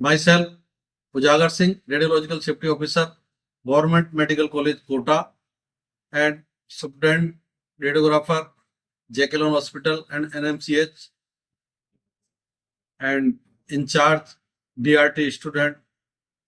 myself Ujagar Singh, Radiological Safety Officer, Government Medical College Kota, and Subordinate Radiographer, Jekyll Hospital and NMCH, and in charge DRT student,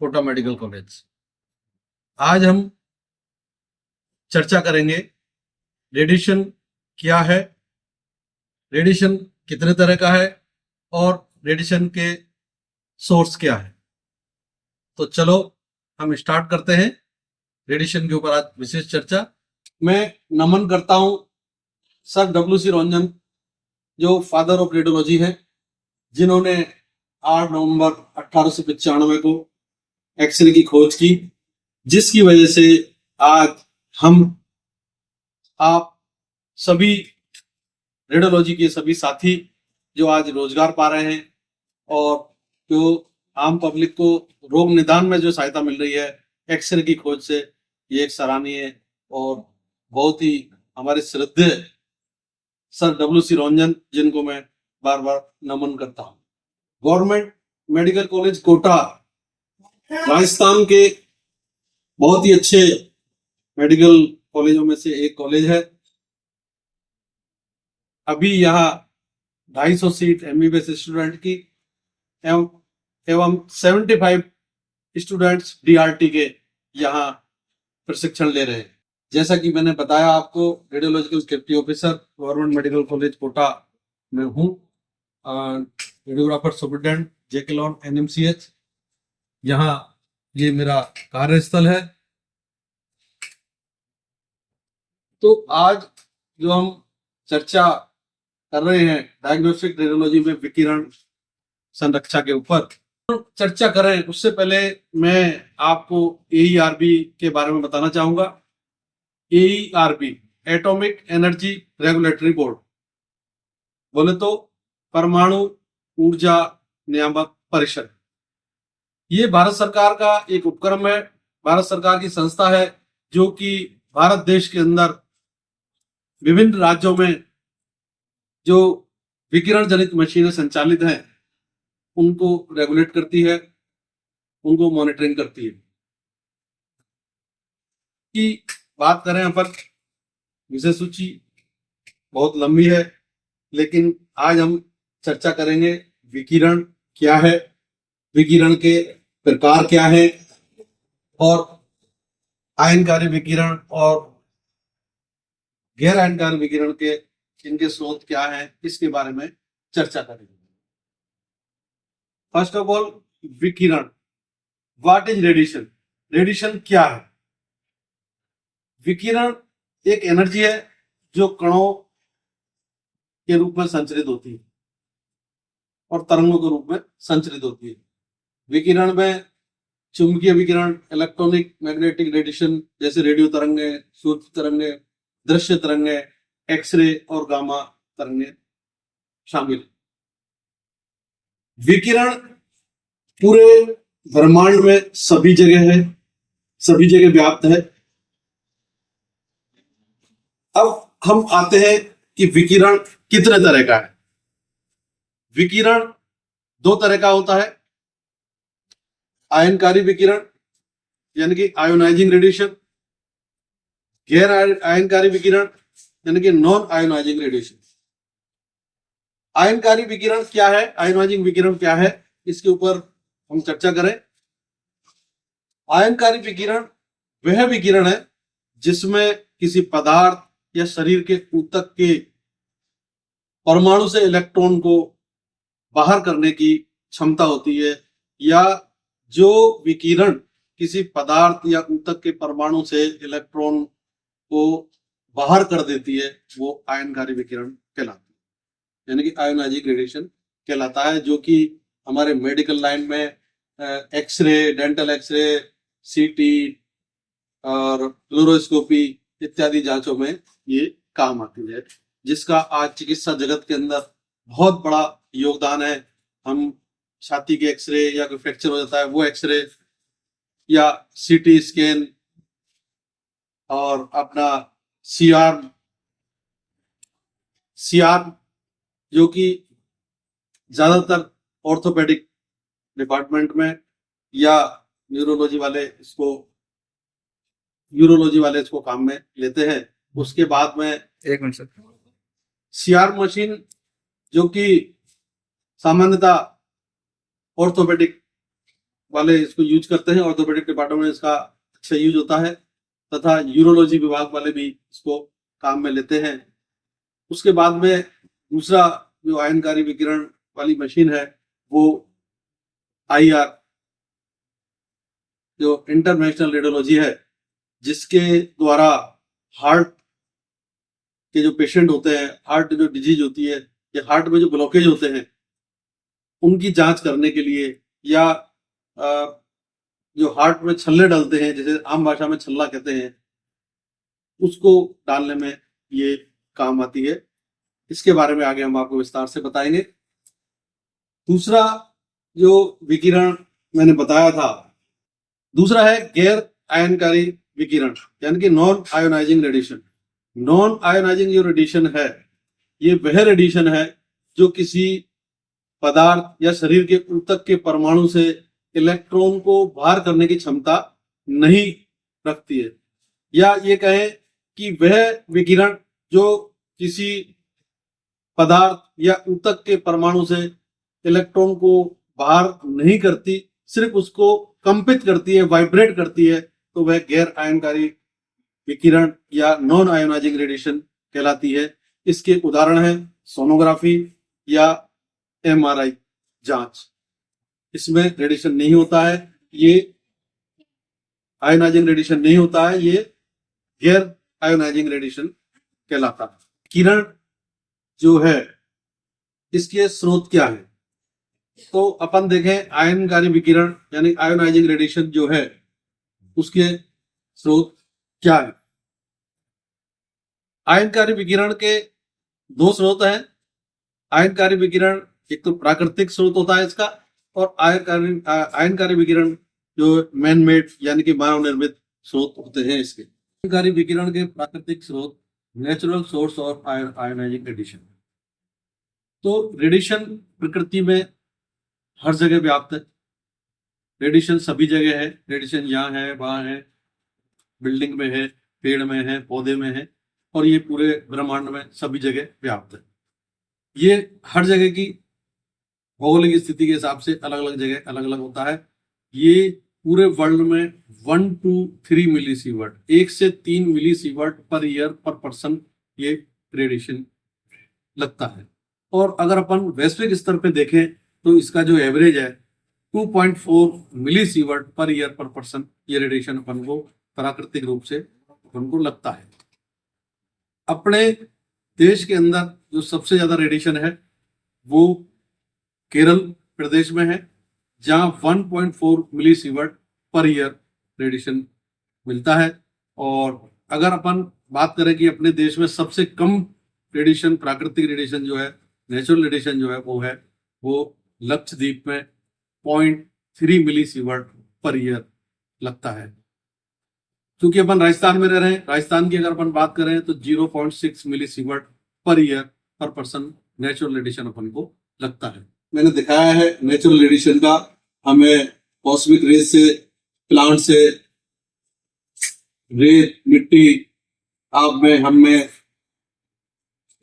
Kota medical college. आज हम चर्चा करेंगे radiation क्या है, radiation कितने तरह का है और रेडिएशन के सोर्स क्या है। तो चलो हम स्टार्ट करते हैं रेडिएशन के ऊपर आज विशेष चर्चा। मैं नमन करता हूं सर W.C. रंजन, जो फादर ऑफ रेडियोलॉजी है, जिन्होंने 8 नवंबर 1895 को एक्सरे की खोज की, जिसकी वजह से आज हम आप सभी रेडियोलॉजी के सभी साथी जो आज रोजगार पा रहे हैं और जो आम पब्लिक को रोग निदान में जो सहायता मिल रही है एक्सरे की खोज से, ये एक सराहनीय और बहुत ही हमारे श्रद्धेय सर W.C. रंजन, जिनको मैं बार बार नमन करता हूं। Government medical college Kota Rajasthan के बहुत ही अच्छे मेडिकल कॉलेजों में से एक कॉलेज है। अभी यहाँ 250 सीट MBBS स्टूडेंट की एवं 75 स्टूडेंट्स DRT के यहाँ प्रशिक्षण ले रहे हैं। जैसा कि मैंने बताया आपको, radiological safety officer government medical college Kota में हूँ, radiographer superintendent JK Lon NMCH। यहाँ ये मेरा कार्यस्थल है। तो आज जो हम चर्चा कर रहे हैं डायग्नोस्टिक रेडियोलॉजी में विकिरण संरक्षा के ऊपर चर्चा करें, उससे पहले मैं आपको AERB के बारे में बताना चाहूंगा। AERB atomic energy regulatory board, बोले तो परमाणु ऊर्जा नियामक परिषद। ये भारत सरकार का एक उपक्रम है, भारत सरकार की संस्था है, जो कि भारत देश के अंदर विभिन्न राज्यों में जो विकिरण जनित मशीनें संचालित हैं उनको रेगुलेट करती है, उनको मॉनिटरिंग करती है। की बात करें अपन, विषय सूची बहुत लंबी है, लेकिन आज हम चर्चा करेंगे विकिरण क्या है, विकिरण के प्रकार क्या है और आयनकारी विकिरण और गैर आयनकारी विकिरण के इनके स्रोत क्या है, इसके बारे में चर्चा करेंगे। फर्स्ट ऑफ ऑल, विकिरण। What is radiation? रेडिएशन क्या है? विकिरण एक एनर्जी है जो कणों के रूप में संचरित होती है और तरंगों के रूप में संचरित होती है। विकिरण में चुंबकीय विकिरण, इलेक्ट्रॉनिक मैग्नेटिक रेडिएशन जैसे रेडियो तरंगे, सूक्ष्म तरंगे, दृश्य तरंगे, एक्सरे और गामा तरंगे शामिल। विकिरण पूरे ब्रह्मांड में सभी जगह है, सभी जगह व्याप्त है। अब हम आते हैं कि विकिरण कितने तरह का है। विकिरण 2 तरह का होता है, आयनकारी विकिरण यानी कि आयोनाइजिंग रेडिएशन, गैर आयनकारी विकिरण यानी कि नॉन आयोनाइजिंग रेडिएशन। आयनकारी विकिरण क्या है, आयोनाइजिंग विकिरण क्या है, इसके ऊपर हम चर्चा करें। आयनकारी विकिरण वह विकिरण है जिसमें किसी पदार्थ या शरीर के ऊतक के परमाणु से इलेक्ट्रॉन को बाहर करने की क्षमता होती है, या जो विकिरण किसी पदार्थ या ऊतक के परमाणु से इलेक्ट्रॉन को बाहर कर देती है, वो आयनकारी विकिरण कहलाती है, यानी कि आयोनाइजिंग रेडिएशन कहलाता है, जो कि हमारे मेडिकल लाइन में एक्सरे, डेंटल एक्सरे, CT और फ्लोरोस्कोपी इत्यादि जांचों में ये काम आती है, जिसका आज चिकित्सा जगत के अंदर बहुत बड़ा योगदान है। हम छाती के एक्सरे या कोई फ्रैक्चर हो जाता है, वो एक्सरे या CT स्कैन और अपना CR जो कि ज्यादातर ऑर्थोपेडिक डिपार्टमेंट में या यूरोलॉजी वाले इसको काम में लेते हैं। उसके बाद में एक मिनट सर, सीआर मशीन जो कि सामान्यतः ऑर्थोपेडिक वाले इसको यूज करते हैं, ऑर्थोपेडिक डिपार्टमेंट में इसका अच्छा यूज होता है, तथा यूरोलॉजी विभाग वाले भी इसको काम में लेते हैं। उसके बाद में दूसरा जो आयनकारी विकिरण वाली मशीन है वो आईआर जो इंटरनेशनल रेडियोलॉजी है, जिसके द्वारा हार्ट के जो पेशेंट होते हैं, हार्ट जो डिजीज होती है या हार्ट में जो ब्लॉकेज होते हैं उनकी जांच करने के लिए, या जो हार्ट में छल्ले डालते हैं, जैसे आम भाषा में छल्ला कहते हैं, उसको डालने में ये काम आती है। इसके बारे में आगे हम आपको विस्तार से बताएंगे। दूसरा जो विकिरण मैंने बताया था, दूसरा है गैर आयनकारी विकिरण, यानी कि non ionising radiation. Non ionising जो रेडिएशन है, ये वह रेडिएशन है जो किसी पदार्थ या शरीर के ऊतक के परमाणु से इलेक्ट्रॉन को बाहर करने की क्षमता नहीं रखती है, या ये कहें कि वह विकिरण जो किसी पदार्थ या ऊतक के परमाणु से इलेक्ट्रॉन को बाहर नहीं करती, सिर्फ उसको कंपित करती है, वाइब्रेट करती है, तो वह गैर आयनकारी विकिरण या नॉन आयोनाइजिंग रेडिएशन कहलाती है। इसके उदाहरण है सोनोग्राफी या एमआरआई जांच। इसमें रेडिएशन नहीं होता है, ये आयोनाइजिंग रेडिएशन नहीं होता है, ये गैर आयोनाइजिंग रेडिएशन कहलाता है। किरण जो है इसके स्रोत क्या है, तो अपन देखें आयनकारी विकिरण यानी आयोनाइजिंग रेडिएशन जो है उसके स्रोत क्या है। आयनकारी विकिरण के दो स्रोत हैं। आयनकारी विकिरण एक तो प्राकृतिक स्रोत होता है इसका, और आयनकारी विकिरण जो मैन मेड यानी कि मानव निर्मित स्रोत होते हैं इसके। आयनकारी विकिरण के प्राकृतिक स्रोत natural source of ionising radiation. तो रेडिएशन प्रकृति में हर जगह व्याप्त है। रेडिएशन सभी जगह है। रेडिएशन यहाँ है, वहां है, बिल्डिंग में है, पेड़ में है, पौधे में है, और ये पूरे ब्रह्मांड में सभी जगह व्याप्त है। ये हर जगह की भौगोलिक स्थिति के हिसाब से अलग अलग जगह अलग अलग होता है। ये पूरे वर्ल्ड में 1 to 3 मिली सीवर्ट, 1 से 3 मिली सीवर्ट पर ईयर पर पर्सन ये रेडिएशन लगता है। और अगर अपन वैश्विक स्तर पे देखें तो इसका जो एवरेज है 2.4 मिली सीवर्ट पर ईयर पर पर्सन, ये रेडिएशन अपन को प्राकृतिक रूप से अपन को लगता है। अपने देश के अंदर जो सबसे ज्यादा रेडिएशन है वो केरल प्रदेश में है, जहां 1.4 मिली सीवर्ट पर ईयर रेडिएशन मिलता है। और अगर अपन बात करें कि अपने देश में सबसे कम रेडिएशन, प्राकृतिक रेडिएशन जो है, नेचुरल रेडिएशन जो है वो लक्षद्वीप में 0.3 मिली सीवर्ट पर ईयर लगता है। क्योंकि अपन राजस्थान में रह रहे हैं, राजस्थान की अगर अपन बात करें तो 0.6 मिली सीवर्ट पर ईयर पर पर्सन नेचुरल रेडिएशन अपन को लगता है। मैंने दिखाया है नेचुरल रेडिएशन का, हमें कॉस्मिक रेज से, प्लांट से, रेत, मिट्टी, आप में, हम में,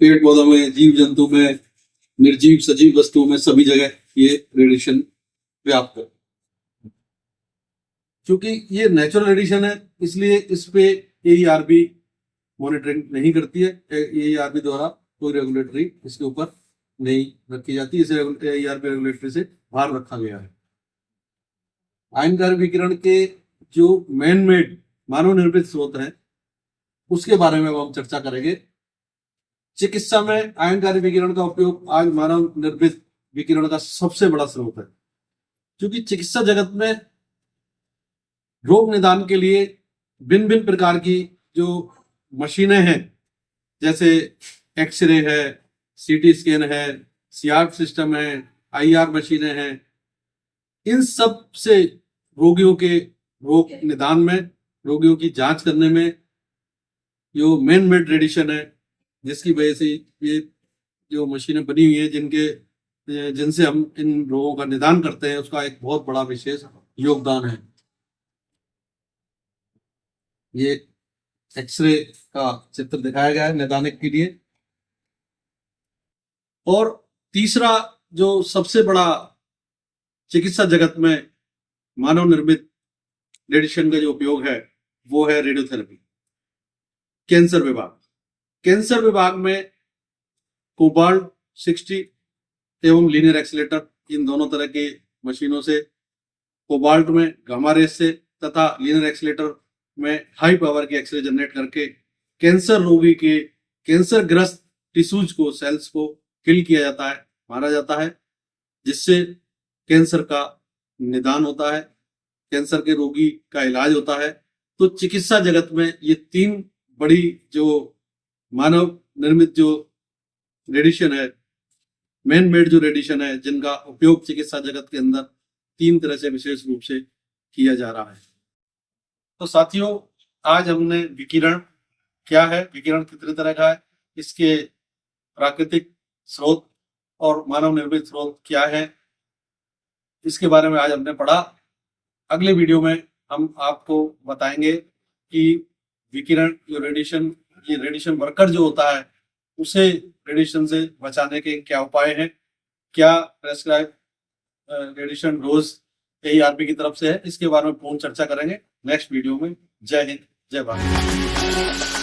पेड़ पौधों में, जीव जंतु में, निर्जीव सजीव वस्तुओं में, सभी जगह ये रेडिएशन व्याप्त है। क्योंकि ये नेचुरल रेडिएशन है, इसलिए इस पे AERB मॉनिटरिंग नहीं करती है। AERB द्वारा कोई रेगुलेटरी इसके ऊपर नहीं रखी जाती, इसे AERB रेगुलेटरी से बाहर रखा गया है। आयनकारी विकिरण के जो मैन मेड मानव निर्मित स्रोत हैं उसके बारे में हम चर्चा करेंगे। चिकित्सा में आयनकारी विकिरण का उपयोग आज मानव निर्मित विकिरण का सबसे बड़ा स्रोत है, क्योंकि चिकित्सा जगत में रोग निदान के लिए भिन्न भिन्न प्रकार की जो मशीनें हैं, जैसे एक्सरे है, CT स्कैन है, CRT सिस्टम है, IR मशीनें हैं, इन सब से रोगियों के रोग निदान में, रोगियों की जांच करने में जो मैन मेड रेडिएशन है, जिसकी वजह से ये जो मशीनें बनी हुई है, जिनके जिनसे हम इन रोगों का निदान करते हैं उसका एक बहुत बड़ा विशेष योगदान है। ये एक्सरे का चित्र दिखाया गया है निदानिक के लिए। और तीसरा जो सबसे बड़ा चिकित्सा जगत में मानव निर्मित रेडिएशन का जो उपयोग है वो है रेडियोथेरेपी। कैंसर विभाग, कैंसर विभाग में कोबाल्ट 60 एवं लीनियर एक्सीलेटर, इन दोनों तरह के मशीनों से कोबाल्ट में गामा रेस से तथा लीनियर एक्सीलेटर में हाई पावर के एक्सरे जनरेट करके कैंसर रोगी के कैंसर ग्रस्त टिश्यूज को, सेल्स को किल किया जाता है, मारा जाता है, जिससे कैंसर का निदान होता है, कैंसर के रोगी का इलाज होता है। तो चिकित्सा जगत में ये तीन बड़ी जो मानव निर्मित जो रेडिएशन है, मैन मेड जो रेडिएशन है, जिनका उपयोग चिकित्सा जगत के अंदर तीन तरह से विशेष रूप से किया जा रहा है। तो साथियों, आज हमने विकिरण क्या है, विकिरण कितने तरह का है, इसके प्राकृतिक स्रोत और मानव निर्मित स्रोत क्या है, इसके बारे में आज हमने पढ़ा। अगले वीडियो में हम आपको बताएंगे कि विकिरण जो रेडिएशन, ये रेडिएशन वर्कर जो होता है, उसे रेडिएशन से बचाने के क्या उपाय हैं, क्या प्रेस्क्राइब रेडिएशन डोज AERB की तरफ से है, इसके बारे में पूर्ण चर्चा करेंगे नेक्स्ट वीडियो में। जय हिंद, जय भारत।